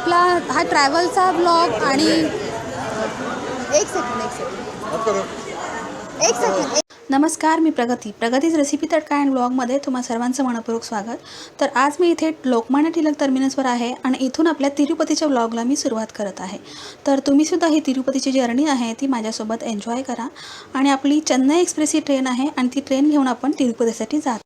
आपला हा ट्रॅव्हलचा ब्लॉग आणि एक सेकंड नमस्कार, मी प्रगतीच रेसिपी तडका अँड ब्लॉगमध्ये तुम्हा सर्वांचं मनपूर्वक स्वागत. तर आज मी इथे लोकमान्य टिळक टर्मिनसवर आहे आणि इथून आपल्या तिरुपतीच्या ब्लॉगला मी सुरुवात करत आहे. तर तुम्हीसुद्धा ही तिरुपतीची जर्नी आहे ती माझ्यासोबत एन्जॉय करा. आणि आपली चेन्नई एक्सप्रेस ही ट्रेन आहे आणि ती ट्रेन घेऊन आपण तिरुपतीसाठी जात.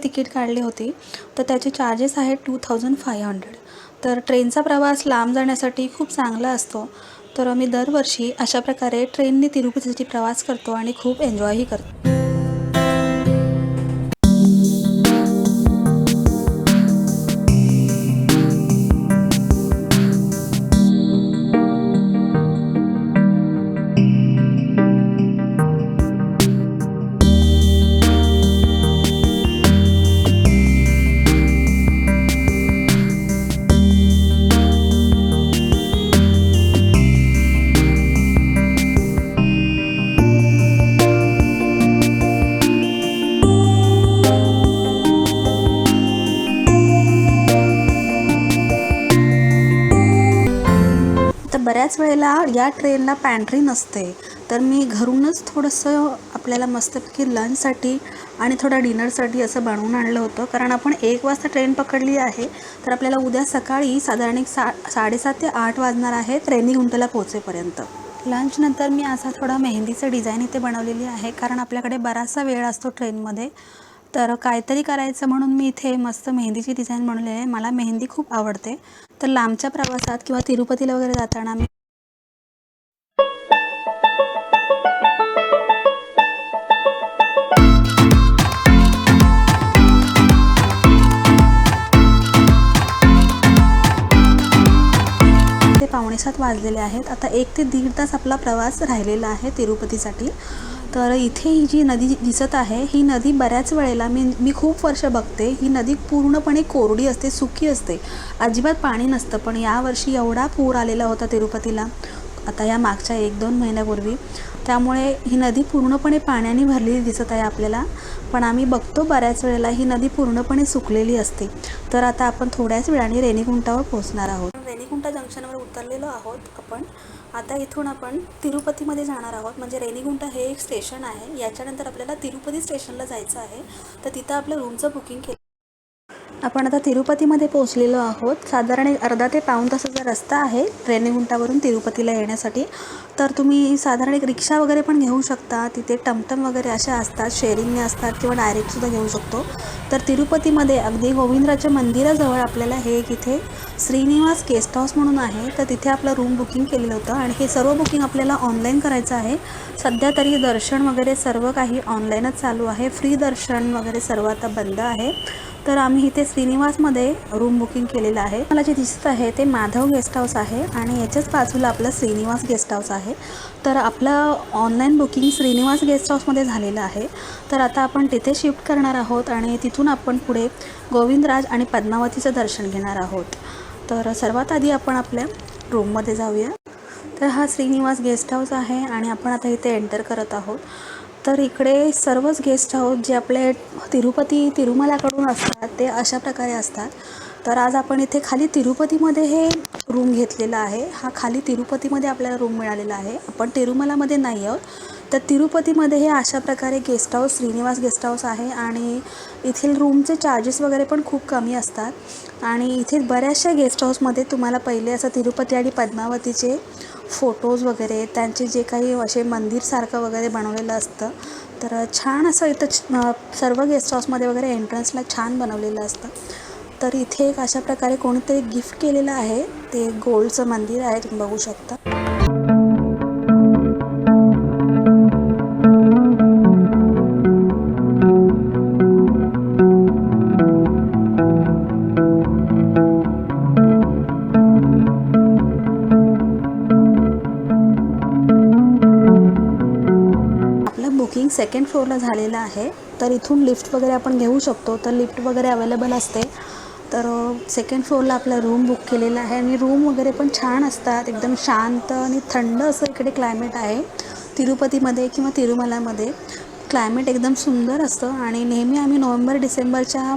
तिकीट काढली होती तर त्याचे चार्जेस आहेत 2500. तर ट्रेनचा प्रवास लांब जाण्यासाठी खूप चांगला असतो. तर आम्ही दरवर्षी अशा प्रकारे ट्रेनने तिरुपतीसाठी प्रवास करतो आणि खूप एन्जॉयही करतो. बऱ्याच वेळेला या ट्रेनला पॅन्ट्री नसते, तर मी घरूनच थोडंसं आपल्याला मस्तपैकी लंचसाठी आणि थोडा डिनरसाठी असं बनवून आणलं होतं. कारण आपण 1 वाजता ट्रेन पकडली आहे, तर आपल्याला उद्या सकाळी साधारण 7:30 ते 8 वाजणार आहे रेणीगुंटला पोहोचेपर्यंत. लंचनंतर मी असा थोडा मेहंदीचं डिझाईन इथे बनवलेली आहे, कारण आपल्याकडे बराचसा वेळ असतो ट्रेनमध्ये. तर काहीतरी करायचं म्हणून मी इथे मस्त मेहंदीची डिझाईन बनवलेली आहे. मला मेहंदी खूप आवडते. तर लांबच्या प्रवासात किंवा तिरुपतीला वगैरे जाताना मी ते 6:45 वाजलेले आहेत. आता 1 ते 1.5 तास आपला प्रवास राहिलेला आहे तिरुपतीसाठी. तर इथे ही जी नदी दिसत आहे, ही नदी बऱ्याच वेळेला मी खूप वर्ष बघते, ही नदी पूर्णपणे कोरडी असते, सुकी असते, अजिबात पाणी नसतं. पण यावर्षी एवढा पूर आलेला होता तिरुपतीला आता या मागच्या 1-2 महिन्यापूर्वी, त्यामुळे ही नदी पूर्णपणे पाण्याने भरलेली दिसत आहे आपल्याला. पण आम्ही बघतो बऱ्याच वेळेला ही नदी पूर्णपणे सुकलेली असते. तर आता आपण थोड्याच वेळाने रेणीगुंटावर पोहोचणार आहोत. रेणीगुंटा जंक्शनवर उतरलेलो आहोत आपण. आता इथून आपण तिरुपतीमध्ये जाणार आहोत. म्हणजे रेणीगुंटा हे एक स्टेशन आहे. याच्यानंतर आपल्याला तिरुपती स्टेशनला जायचं आहे. तर तिथं आपलं रूमचं बुकिंग केलं. आपण आता तिरुपतीमध्ये पोहोचलेलो आहोत. साधारण अर्धा ते पाऊण तासाचा रस्ता आहे रेणीगुंटावरून तिरुपतीला येण्यासाठी. तर तुम्ही साधारण एक रिक्षा वगैरे पण घेऊ शकता. तिथे टमटम वगैरे अशा असतात, शेअरिंगने असतात किंवा डायरेक्टसुद्धा घेऊ शकतो. तर तिरुपतीमध्ये अगदी गोविंदराच्या मंदिराजवळ आपल्याला हे एक इथे श्रीनिवास गेस्ट हाऊस म्हणून आहे. तर तिथे आपलं रूम बुकिंग केलेलं होतं आणि हे सर्व बुकिंग आपल्याला ऑनलाईन करायचं आहे. सध्या तरी दर्शन वगैरे सर्व काही ऑनलाईनच चालू आहे. फ्री दर्शन वगैरे सर्व आता बंद आहे. तर आम्ही इथे श्रीनिवासमध्ये रूम बुकिंग केलेलं आहे. मला जे दिसत आहे ते माधव गेस्ट हाऊस आहे आणि याच्याच बाजूला आपलं श्रीनिवास गेस्ट हाऊस आहे. तर आपलं ऑनलाईन बुकिंग श्रीनिवास गेस्ट हाऊसमध्ये झालेलं आहे. तर आता आपण तिथे शिफ्ट करणार आहोत आणि तिथून आपण पुढे गोविंदराज आणि पद्मावतीचं दर्शन घेणार आहोत. तर सर्वात आधी आपण आपल्या रूममध्ये जाऊया. तर हा श्रीनिवास गेस्ट हाऊस आहे आणि आपण आता इथे एंटर करत आहोत. तर इकडे सर्वच गेस्ट हाऊस जे आपले तिरुमलाकडून असतात ते अशा प्रकारे असतात. तर आज आपण इथे खाली तिरुपतीमध्ये हे रूम घेतलेला आहे. हा खाली तिरुपतीमध्ये आपल्याला रूम मिळालेला आहे. आपण तिरुमलामध्ये नाही आहोत. तर तिरुपतीमध्ये हे अशा प्रकारे guest house Srinivas guest house आहे आणि येथील रूमचे चार्जेस वगैरे पण खूप कमी असतात. आणि इथे बऱ्याचशा गेस्ट हाऊसमध्ये तुम्हाला पहिले असं तिरुपती आणि पद्मावतीचे फोटोज वगैरे त्यांचे जे काही असे मंदिरसारखं वगैरे बनवलेलं असतं. तर छान असं इथं सर्व गेस्ट हाऊसमध्ये वगैरे एंट्रन्सला छान बनवलेलं असतं. तर इथे एक अशा प्रकारे कोणीतरी गिफ्ट केलेलं आहे. ते गोल्डचं मंदिर आहे, तुम्ही बघू शकता. बुकिंग 2nd फ्लोअरला झालेलं आहे. तर इथून लिफ्ट वगैरे आपण घेऊ शकतो. तर लिफ्ट वगैरे अवेलेबल असते तर सेकंड फ्लोअरला आपला रूम बुक केलेला आहे आणि रूम वगैरे पण छान असतात, एकदम शांत आणि थंड असं इकडे क्लायमेट आहे. तिरुपतीमध्ये किंवा तिरुमलामध्ये क्लायमेट एकदम सुंदर असतं आणि नेहमी आम्ही नोव्हेंबर डिसेंबरच्या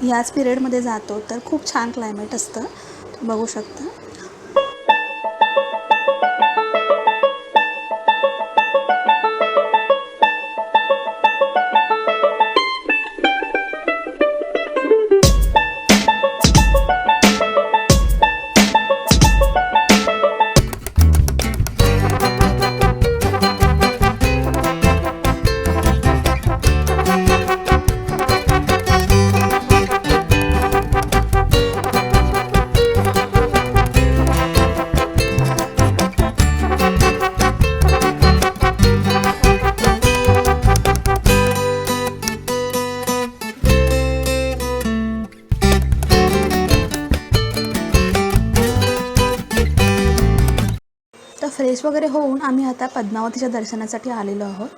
ह्याच पिरियडमध्ये जातो, तर खूप छान क्लायमेट असतं, बघू शकता. तर फ्रेश वगैरे होऊन आम्ही आता पद्मावतीच्या दर्शनासाठी आलेलो आहोत.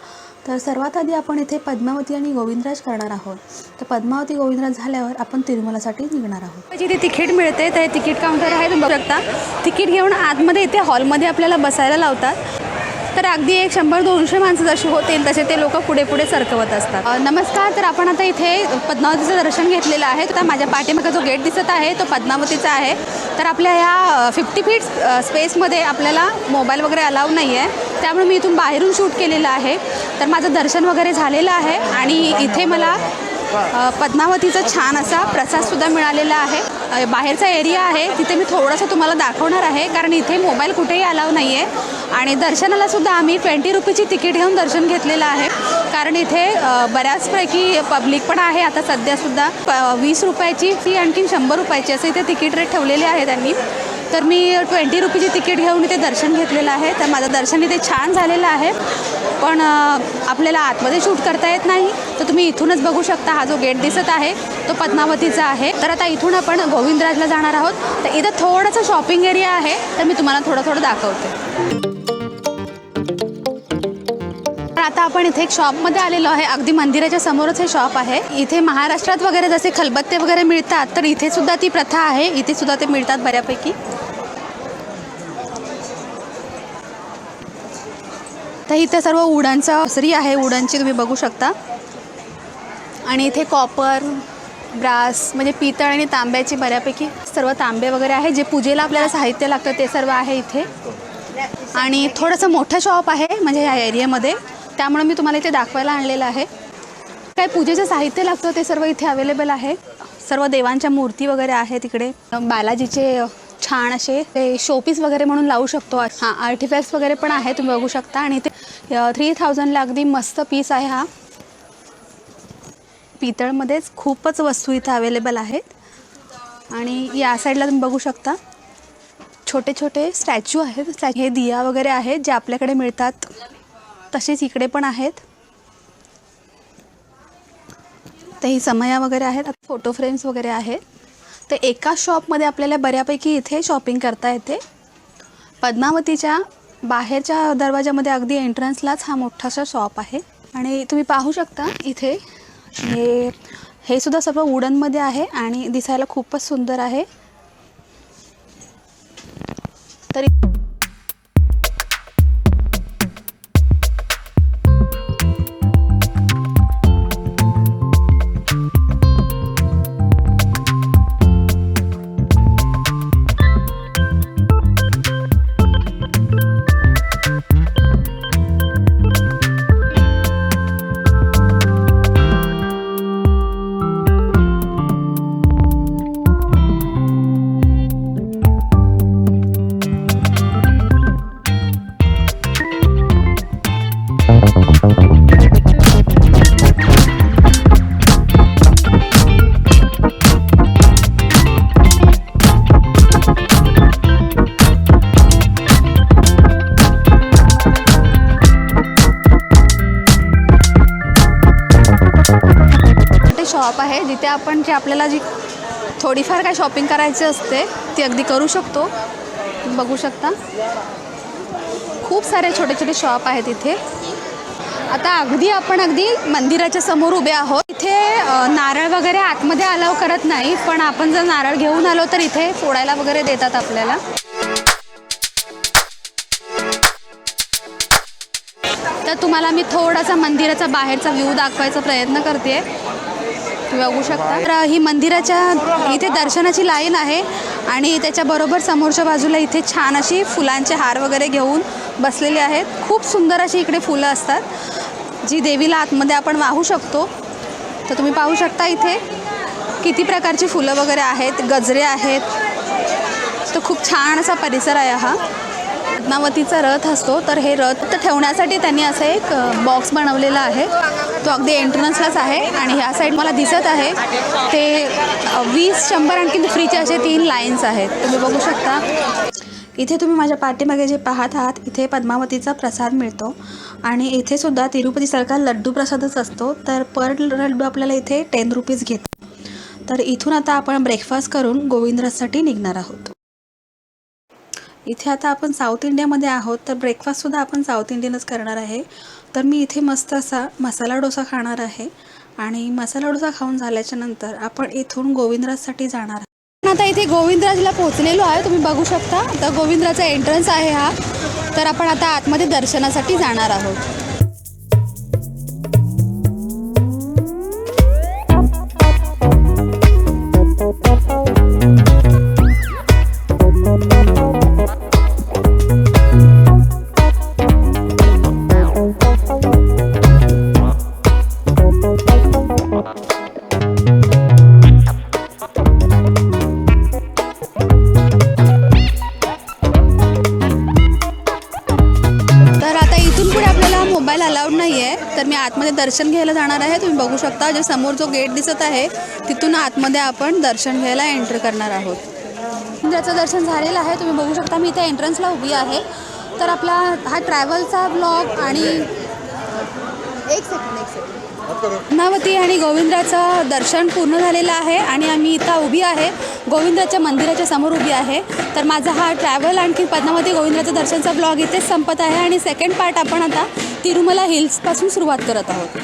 तर सर्वात आधी आपण इथे पद्मावती आणि गोविंदराज करणार आहोत. तर पद्मावती गोविंदराज झाल्यावर आपण तिरुमलासाठी निघणार आहोत. जिथे तिकीट मिळते ते तिकीट काउंटर आहे, तुम्ही बघू शकता. तिकीट घेऊन आतमध्ये इथे हॉलमध्ये आपल्याला बसायला लावतात. तर अगदी एक 100-200 माणसं जशी होतील तसे ते लोक पुढे पुढे सरकवत असतात. नमस्कार. तर आपण आता इथे पद्मावतीचं दर्शन घेतलेलं आहे. तर माझ्या पाठीमागे जो गेट दिसत आहे तो पद्मावतीचा आहे. तर आपल्या ह्या 50 फीट स्पेसमध्ये आपल्याला मोबाईल वगैरे अलाउ नाही आहे, त्यामुळे मी इथून बाहेरून शूट केलेलं आहे. तर माझं दर्शन वगैरे झालेलं आहे आणि इथे मला पद्मावतीचा छान असा प्रसादसुद्धा मिळालेला आहे. बाहेरचा एरिया आहे तिथे मी थोडंसं तुम्हाला दाखवणार आहे, कारण इथे मोबाईल कुठेही अलाव नाही आहे. आणि दर्शनालासुद्धा आम्ही 20 रुपीची तिकीट घेऊन दर्शन घेतलेलं आहे, कारण इथे बऱ्याचपैकी पब्लिक पण आहे. आता सध्यासुद्धा 20 रुपयाची फी आणखी 100 रुपयाची असं इथे तिकीट रेट ठेवलेले आहे त्यांनी. तर मी 20 रुपीची तिकीट घेऊन इथे दर्शन घेतलेलं आहे. तर माझं दर्शन इथे छान झालेलं आहे, पण आपल्याला आतमध्ये शूट करता येत नाही. तर तुम्ही इथूनच बघू शकता. हा जो गेट दिसत आहे तो पद्मावतीचा आहे. तर आता इथून आपण गोविंदराजला जाणार आहोत. तर इथं थोडंसं शॉपिंग एरिया आहे, तर मी तुम्हाला थोडं दाखवते. आता आपण इथे एक शॉपमध्ये आलेलो आहे. अगदी मंदिराच्या समोरच हे शॉप आहे. इथे महाराष्ट्रात वगैरे जसे खलबत्ते वगैरे मिळतात, तर इथे सुद्धा ती प्रथा आहे. इथे सुद्धा ते मिळतात बऱ्यापैकी. तर इथे सर्व वुडनचं हसरी आहे, वुडनची तुम्ही बघू शकता. आणि इथे कॉपर, ब्रास म्हणजे पितळ आणि तांब्याची बऱ्यापैकी सर्व तांबे वगैरे आहे. जे पूजेला आपल्याला साहित्य लागतं ते सर्व आहे इथे. आणि थोडंसं मोठं शॉप आहे म्हणजे ह्या एरियामध्ये, त्यामुळे मी तुम्हाला इथे दाखवायला आणलेलं आहे. काय पूजेचं साहित्य लागतं ते सर्व इथे अवेलेबल आहे. सर्व देवांच्या मूर्ती वगैरे आहेत इकडे. बालाजीचे छान असे ते शोपीस वगैरे म्हणून लावू शकतो. हां, आर्टिफॅक्ट्स वगैरे पण आहे, तुम्ही बघू शकता. आणि इथे 3000ला अगदी मस्त पीस आहे हा. पितळमध्येच खूपच वस्तू इथे अवेलेबल आहेत. आणि या साईडला तुम्ही बघू शकता छोटे छोटे स्टॅच्यू आहेत. हे दिया वगैरे आहेत जे आपल्याकडे मिळतात तसेच इकडे पण आहेत. तर ही समया वगैरे आहेत, फोटो फ्रेम्स वगैरे आहेत. तर एका शॉपमध्ये आपल्याला बऱ्यापैकी इथे शॉपिंग करता येते. पद्मावतीच्या बाहेरच्या दरवाजामध्ये अगदी एंट्रन्सलाच हा मोठासा शॉप आहे. आणि तुम्ही पाहू शकता इथे हे सुद्धा सर्व वुडनमध्ये आहे आणि दिसायला खूपच सुंदर आहे. तरी शॉप आहे जिथे आपण आपल्याला जी थोडीफार काय शॉपिंग करायची असते ती अगदी करू शकतो. बघू शकता खूप सारे छोटे छोटे शॉप आहेत इथे. आता आपण अगदी मंदिराच्या समोर उभे आहोत. इथे नारळ वगैरे आतमध्ये अलाव करत नाही, पण आपण जर नारळ घेऊन आलो तर इथे फोडायला वगैरे देतात आपल्याला. तर तुम्हाला मी थोडासा मंदिराचा बाहेरचा व्ह्यू दाखवायचा प्रयत्न करते. तुम्ही बघू शकता. तर ही मंदिराच्या इथे दर्शनाची लाईन आहे आणि त्याच्याबरोबर समोरच्या बाजूला इथे छान अशी फुलांचे हार वगैरे घेऊन बसलेले आहेत. खूप सुंदर अशी इकडे फुलं असतात जी देवीला आतमध्ये आपण वाहू शकतो. तर तुम्ही पाहू शकता इथे किती प्रकारची फुलं वगैरे आहेत, गजरे आहेत. तर खूप छान असा परिसर आहे हा. पद्मावतीचा रथ असतो, तर हे रथ ठेवण्यासाठी त्यांनी असं एक बॉक्स बनवलेला आहे. तो अगदी एंट्रन्सलाच आहे आणि ह्या साईड मला दिसत आहे ते 20, 100 आणखी फ्रीचे असे 3 लाईन्स आहेत. तुम्ही बघू शकता. इथे तुम्ही माझ्या पाठीमागे जे पाहत आहात इथे पद्मावतीचा प्रसाद मिळतो आणि इथे सुद्धा तिरुपतीसारखा लड्डू प्रसादच असतो. तर पर लड्डू आपल्याला इथे 10 रुपीज घेतो. तर इथून आता आपण ब्रेकफास्ट करून गोविंदराजसाठी निघणार आहोत. इथे आता आपण साऊथ इंडियामध्ये आहोत, तर ब्रेकफास्टसुद्धा आपण साऊथ इंडियनच करणार आहे. तर मी इथे मस्त असा मसाला डोसा खाणार आहे आणि मसाला डोसा खाऊन झाल्याच्या नंतर आपण इथून गोविंदराजसाठी जाणार आहे. आता इथे गोविंदराजला पोहोचलेलो आहे. तुम्ही बघू शकता. तर गोविंदराचा एंट्रन्स आहे हा. तर आपण आता आतमध्ये दर्शनासाठी जाणार आहोत. मोबाईल अलाउड नाही आहे, तर मी आतमध्ये दर्शन घ्यायला जाणार आहे. तुम्ही बघू शकता जे समोर जो गेट दिसत आहे तिथून आतमध्ये आपण दर्शन घ्यायला एंट्री करणार आहोत. मंदिराचं दर्शन झालेलं आहे. तुम्ही बघू शकता मी इथे एंट्रन्सला उभी आहे. तर आपला हा ट्रॅव्हलचा ब्लॉग आणि एक सेकंड पद्मावती आणि गोविंदराचं दर्शन पूर्ण झालेलं आहे आणि आम्ही इथं उभी आहे, गोविंदराच्या मंदिराच्या समोर उभी आहे. तर माझा हा ट्रॅव्हल आणखी पद्मावती गोविंदराचं दर्शनचा ब्लॉग इथेच संपत आहे आणि सेकंड पार्ट आपण आता तिरुमला हिल्सपासून सुरुवात करत आहोत.